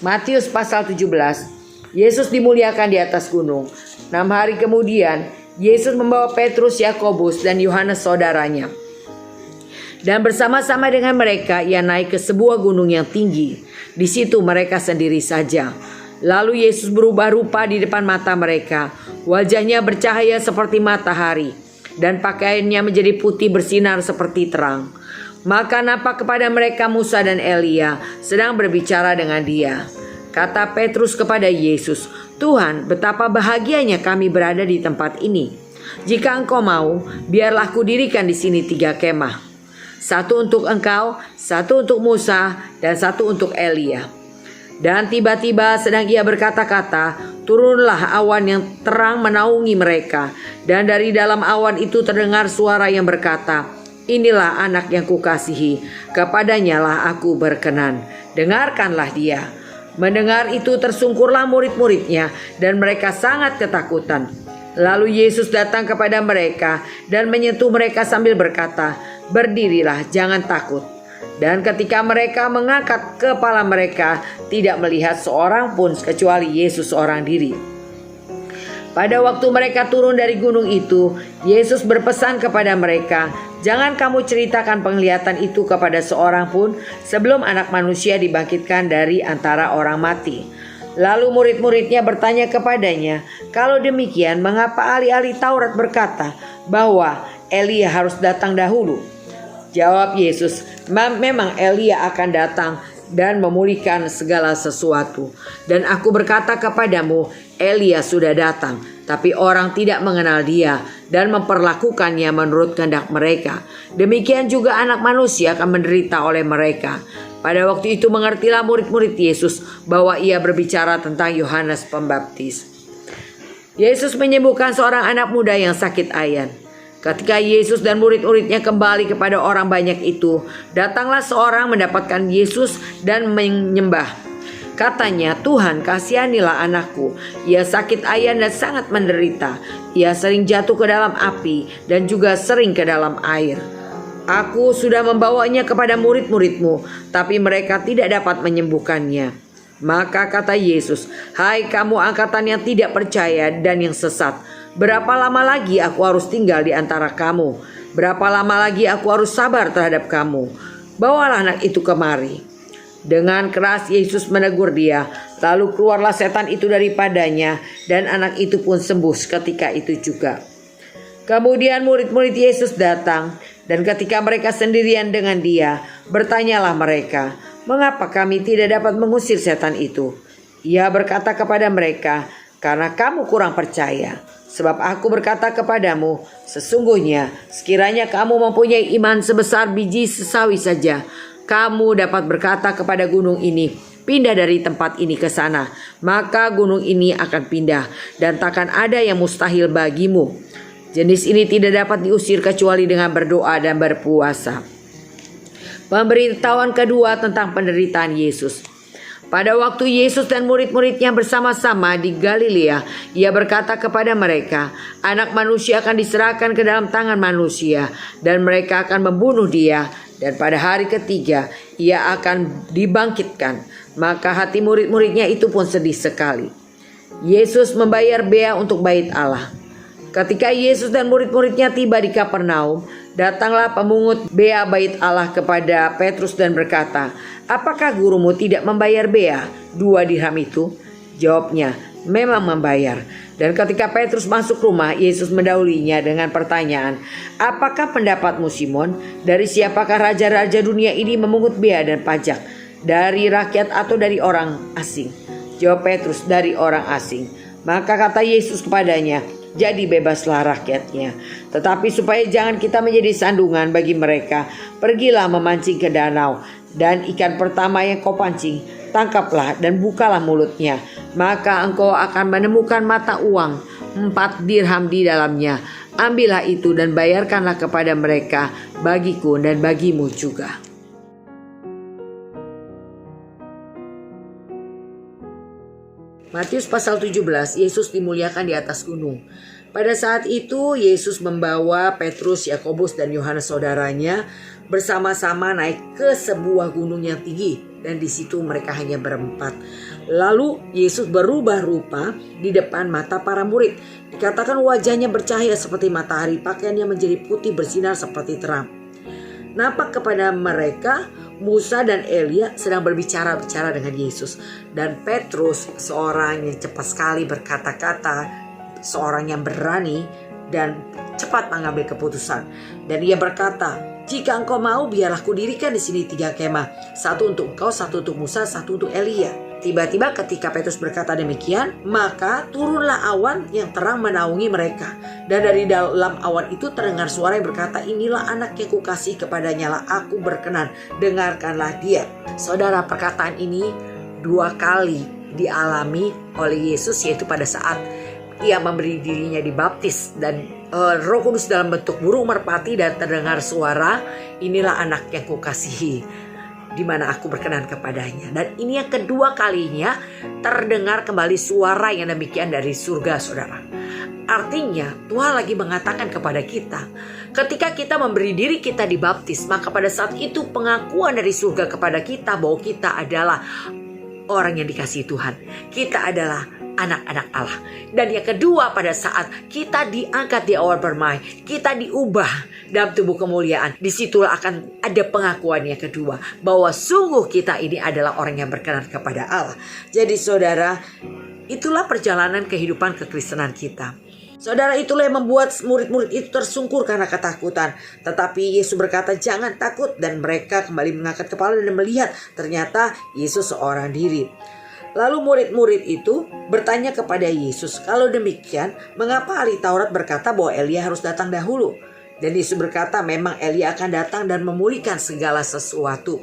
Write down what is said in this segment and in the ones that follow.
Matius pasal 17. Yesus dimuliakan di atas gunung. 6 hari kemudian, Yesus membawa Petrus, Yakobus, dan Yohanes saudaranya. Dan bersama-sama dengan mereka, ia naik ke sebuah gunung yang tinggi. Di situ mereka sendiri saja. Lalu Yesus berubah rupa di depan mata mereka. Wajahnya bercahaya seperti matahari, dan pakaiannya menjadi putih bersinar seperti terang. Maka nampak kepada mereka Musa dan Elia sedang berbicara dengan dia. Kata Petrus kepada Yesus, "Tuhan, betapa bahagianya kami berada di tempat ini. Jika Engkau mau, biarlah kudirikan di sini 3 kemah. Satu untuk Engkau, satu untuk Musa, dan satu untuk Elia." Dan tiba-tiba sedang ia berkata-kata, turunlah awan yang terang menaungi mereka. Dan dari dalam awan itu terdengar suara yang berkata, "Inilah anak yang kukasihi, kepadanya lah aku berkenan. Dengarkanlah dia." Mendengar itu tersungkurlah murid-muridnya dan mereka sangat ketakutan. Lalu Yesus datang kepada mereka dan menyentuh mereka sambil berkata, "Berdirilah, jangan takut." Dan ketika mereka mengangkat kepala mereka, tidak melihat seorang pun kecuali Yesus seorang diri. Pada waktu mereka turun dari gunung itu, Yesus berpesan kepada mereka, "Jangan kamu ceritakan penglihatan itu kepada seorang pun sebelum Anak Manusia dibangkitkan dari antara orang mati." Lalu murid-muridnya bertanya kepadanya, "Kalau demikian, mengapa ahli-ahli Taurat berkata bahwa Elia harus datang dahulu?" Jawab Yesus, "Memang Elia akan datang dan memulihkan segala sesuatu. Dan aku berkata kepadamu, Elia sudah datang, tapi orang tidak mengenal dia dan memperlakukannya menurut kehendak mereka. Demikian juga Anak Manusia akan menderita oleh mereka." Pada waktu itu mengertilah murid-murid Yesus bahwa ia berbicara tentang Yohanes Pembaptis. Yesus menyembuhkan seorang anak muda yang sakit ayan. Ketika Yesus dan murid-muridnya kembali kepada orang banyak itu, datanglah seorang mendapatkan Yesus dan menyembah. Katanya, "Tuhan, kasihanilah anakku. Ia sakit ayan dan sangat menderita. Ia sering jatuh ke dalam api dan juga sering ke dalam air. Aku sudah membawanya kepada murid-muridmu, tapi mereka tidak dapat menyembuhkannya." Maka kata Yesus, "Hai kamu angkatan yang tidak percaya dan yang sesat, berapa lama lagi aku harus tinggal di antara kamu? Berapa lama lagi aku harus sabar terhadap kamu? Bawalah anak itu kemari." Dengan keras Yesus menegur dia, lalu keluarlah setan itu daripadanya, dan anak itu pun sembuh seketika itu juga. Kemudian murid-murid Yesus datang, dan ketika mereka sendirian dengan dia, bertanyalah mereka, "Mengapa kami tidak dapat mengusir setan itu?" Ia berkata kepada mereka, "Karena kamu kurang percaya. Sebab aku berkata kepadamu, sesungguhnya sekiranya kamu mempunyai iman sebesar biji sesawi saja, kamu dapat berkata kepada gunung ini, 'Pindah dari tempat ini ke sana,' maka gunung ini akan pindah, dan takkan ada yang mustahil bagimu. Jenis ini tidak dapat diusir kecuali dengan berdoa dan berpuasa." Pemberitahuan kedua tentang penderitaan Yesus. Pada waktu Yesus dan murid-muridnya bersama-sama di Galilea, ia berkata kepada mereka, "Anak Manusia akan diserahkan ke dalam tangan manusia, dan mereka akan membunuh dia, dan pada hari ketiga ia akan dibangkitkan." Maka hati murid-muridnya itu pun sedih sekali. Yesus membayar bea untuk bait Allah. Ketika Yesus dan murid-muridnya tiba di Kapernaum, datanglah pemungut bea bait Allah kepada Petrus dan berkata, "Apakah gurumu tidak membayar bea 2 dirham itu?" Jawabnya, "Memang membayar." Dan ketika Petrus masuk rumah, Yesus mendahuluinya dengan pertanyaan, "Apakah pendapatmu, Simon? Dari siapakah raja-raja dunia ini memungut bea dan pajak? Dari rakyat atau dari orang asing?" Jawab Petrus, "Dari orang asing." Maka kata Yesus kepadanya, "Jadi bebaslah rakyatnya. Tetapi supaya jangan kita menjadi sandungan bagi mereka, pergilah memancing ke danau, dan ikan pertama yang kau pancing, tangkaplah dan bukalah mulutnya. Maka engkau akan menemukan mata uang 4 dirham di dalamnya. Ambillah itu dan bayarkanlah kepada mereka, bagiku dan bagimu juga." Matius pasal 17, Yesus dimuliakan di atas gunung. Pada saat itu Yesus membawa Petrus, Yakobus, dan Yohanes saudaranya bersama-sama naik ke sebuah gunung yang tinggi. Dan di situ mereka hanya berempat. Lalu Yesus berubah rupa di depan mata para murid. Dikatakan wajahnya bercahaya seperti matahari, pakaiannya menjadi putih bersinar seperti terang. Nampak kepada mereka Musa dan Elia sedang berbicara-bicara dengan Yesus. Dan Petrus, seorang yang cepat sekali berkata-kata, seorang yang berani dan cepat mengambil keputusan. Dan ia berkata, "Jika engkau mau, biarlah kudirikan di sini 3 kemah. Satu untuk engkau, satu untuk Musa, satu untuk Elia." Tiba-tiba ketika Petrus berkata demikian, maka turunlah awan yang terang menaungi mereka. Dan dari dalam awan itu terdengar suara yang berkata, "Inilah anak yang kukasihi, kepadanya lah aku berkenan, dengarkanlah dia." Saudara, perkataan ini 2 kali dialami oleh Yesus, yaitu pada saat ia memberi dirinya dibaptis dan Roh Kudus dalam bentuk burung merpati, dan terdengar suara, "Inilah anak yang kukasihi, di mana aku berkenan kepadanya." Dan ini yang kedua kalinya terdengar kembali suara yang demikian dari surga, saudara. Artinya Tuhan lagi mengatakan kepada kita, ketika kita memberi diri kita dibaptis, maka pada saat itu pengakuan dari surga kepada kita bahwa kita adalah orang yang dikasihi Tuhan. Kita adalah anak-anak Allah. Dan yang kedua, pada saat kita diangkat di awan permai, kita diubah dalam tubuh kemuliaan, disitulah akan ada pengakuan yang kedua bahwa sungguh kita ini adalah orang yang berkenan kepada Allah. Jadi saudara, itulah perjalanan kehidupan kekristenan kita. Saudara, itulah yang membuat murid-murid itu tersungkur karena ketakutan. Tetapi Yesus berkata, "Jangan takut." Dan mereka kembali mengangkat kepala dan melihat ternyata Yesus seorang diri. Lalu murid-murid itu bertanya kepada Yesus, "Kalau demikian, mengapa ahli Taurat berkata bahwa Elia harus datang dahulu?" Dan Yesus berkata, "Memang Elia akan datang dan memulihkan segala sesuatu.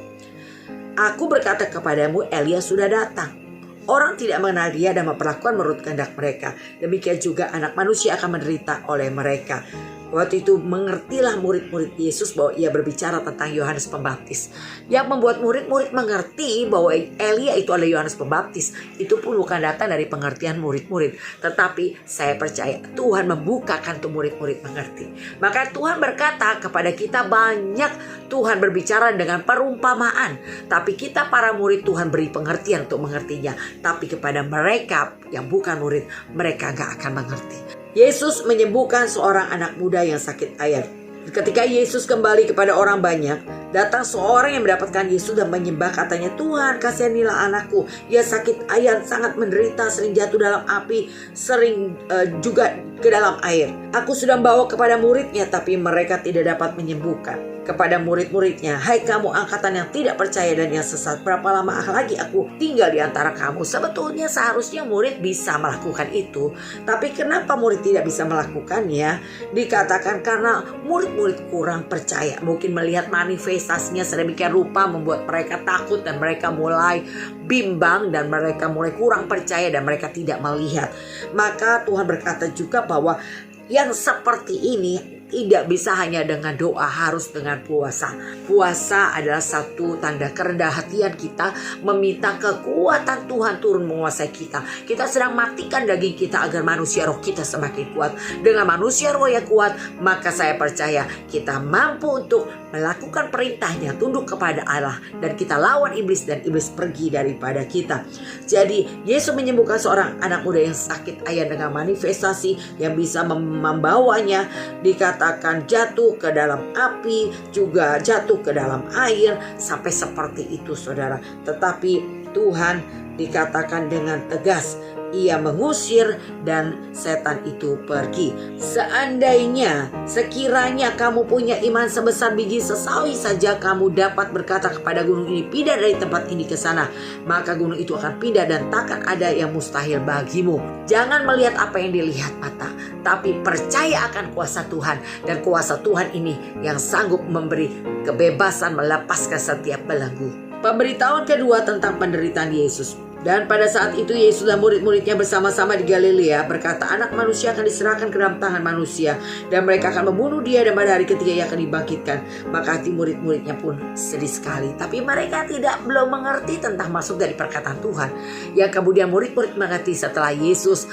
Aku berkata kepadamu, Elia sudah datang. Orang tidak mengenal dia dan memperlakukan menurut kehendak mereka. Demikian juga anak manusia akan menderita oleh mereka." Waktu itu mengertilah murid-murid Yesus bahwa ia berbicara tentang Yohanes Pembaptis. Yang membuat murid-murid mengerti bahwa Elia itu adalah Yohanes Pembaptis, itu pun bukan datang dari pengertian murid-murid. Tetapi saya percaya Tuhan membukakan untuk murid-murid mengerti. Maka Tuhan berkata kepada kita, banyak Tuhan berbicara dengan perumpamaan. Tapi kita para murid Tuhan beri pengertian untuk mengertinya. Tapi kepada mereka yang bukan murid, mereka gak akan mengerti. Yesus menyembuhkan seorang anak muda yang sakit ayan. Ketika Yesus kembali kepada orang banyak, datang seorang yang mendapatkan Yesus dan menyembah, katanya, "Tuhan, kasihanilah anakku. Ia sakit ayan, sangat menderita, sering jatuh dalam api, sering juga ke dalam air. Aku sudah membawa kepada muridnya, tapi mereka tidak dapat menyembuhkan." Kepada murid-muridnya, "Hai kamu angkatan yang tidak percaya dan yang sesat, berapa lama lagi aku tinggal di antara kamu?" Sebetulnya seharusnya murid bisa melakukan itu. Tapi kenapa murid tidak bisa melakukannya? Dikatakan karena murid-murid kurang percaya. Mungkin melihat manifestasinya sedemikian rupa membuat mereka takut dan mereka mulai bimbang dan mereka mulai kurang percaya dan mereka tidak melihat. Maka Tuhan berkata juga bahwa yang seperti ini tidak bisa hanya dengan doa, harus dengan puasa. Puasa adalah satu tanda kerendahan hatian kita, meminta kekuatan Tuhan turun menguasai kita. Kita sedang matikan daging kita agar manusia roh kita semakin kuat. Dengan manusia roh yang kuat, maka saya percaya kita mampu untuk melakukan perintahnya, tunduk kepada Allah, dan kita lawan iblis dan iblis pergi daripada kita. Jadi Yesus menyembuhkan seorang anak muda yang sakit ayan dengan manifestasi yang bisa membawanya dikatakan jatuh ke dalam api, juga jatuh ke dalam air, sampai seperti itu saudara. Tetapi Tuhan dikatakan dengan tegas, ia mengusir dan setan itu pergi. Seandainya, sekiranya kamu punya iman sebesar biji sesawi saja, kamu dapat berkata kepada gunung ini, "Pindah dari tempat ini ke sana," maka gunung itu akan pindah dan takkan ada yang mustahil bagimu. Jangan melihat apa yang dilihat mata, tapi percaya akan kuasa Tuhan. Dan kuasa Tuhan ini yang sanggup memberi kebebasan, melepaskan setiap belenggu. Pemberitahuan kedua tentang penderitaan Yesus. Dan pada saat itu Yesus dan murid-muridnya bersama-sama di Galilea berkata, "Anak manusia akan diserahkan ke dalam tangan manusia, dan mereka akan membunuh dia, dan pada hari ketiga ia akan dibangkitkan." Maka hati murid-muridnya pun sedih sekali. Tapi mereka belum mengerti tentang maksud dari perkataan Tuhan. Yang kemudian murid-murid mengerti setelah Yesus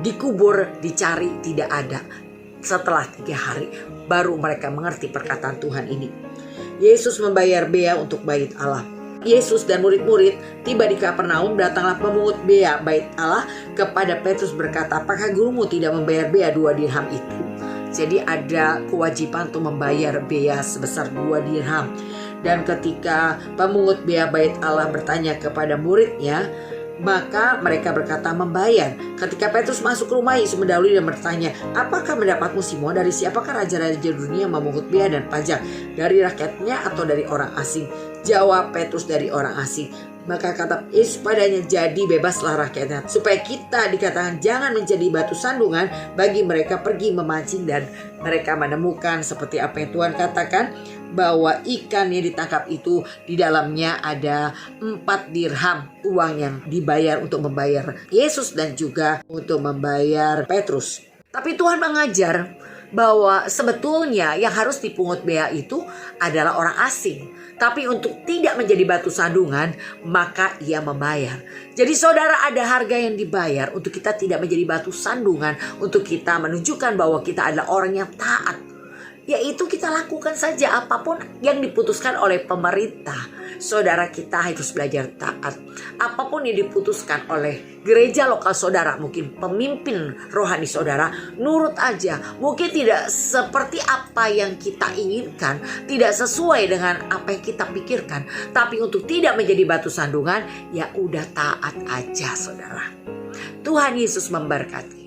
dikubur, dicari, tidak ada. Setelah 3 hari baru mereka mengerti perkataan Tuhan ini. Yesus membayar bea untuk bait Allah. Yesus dan murid-murid tiba di Kapernaum. Datanglah pemungut bea bait Allah kepada Petrus berkata, apakah gurumu tidak membayar bea 2 dirham itu? Jadi ada kewajiban untuk membayar bea sebesar 2 dirham. Dan ketika pemungut bea bait Allah bertanya kepada muridnya, maka mereka berkata membayar. Ketika Petrus masuk ke rumah, Yesus mendahului dan bertanya, apakah mendapatmu Simon? Dari siapakah raja-raja dunia memungut bea dan pajak? Dari rakyatnya atau dari orang asing? Jawab Petrus, dari orang asing. Maka kata Yesus padanya, jadi bebaslah rakyatnya, supaya kita dikatakan jangan menjadi batu sandungan bagi mereka pergi memancing. Dan mereka menemukan seperti apa yang Tuhan katakan, bahwa ikan yang ditangkap itu di dalamnya ada 4 dirham, uang yang dibayar untuk membayar Yesus dan juga untuk membayar Petrus. Tapi Tuhan mengajar bahwa sebetulnya yang harus dipungut bea itu adalah orang asing. Tapi untuk tidak menjadi batu sandungan, maka ia membayar. Jadi saudara, ada harga yang dibayar untuk kita tidak menjadi batu sandungan, untuk kita menunjukkan bahwa kita adalah orang yang taat. Yaitu kita lakukan saja apapun yang diputuskan oleh pemerintah. Saudara, kita harus belajar taat. Apapun yang diputuskan oleh gereja lokal saudara, mungkin pemimpin rohani saudara, nurut aja. Mungkin tidak seperti apa yang kita inginkan, tidak sesuai dengan apa yang kita pikirkan. Tapi untuk tidak menjadi batu sandungan, ya udah taat aja saudara. Tuhan Yesus memberkati.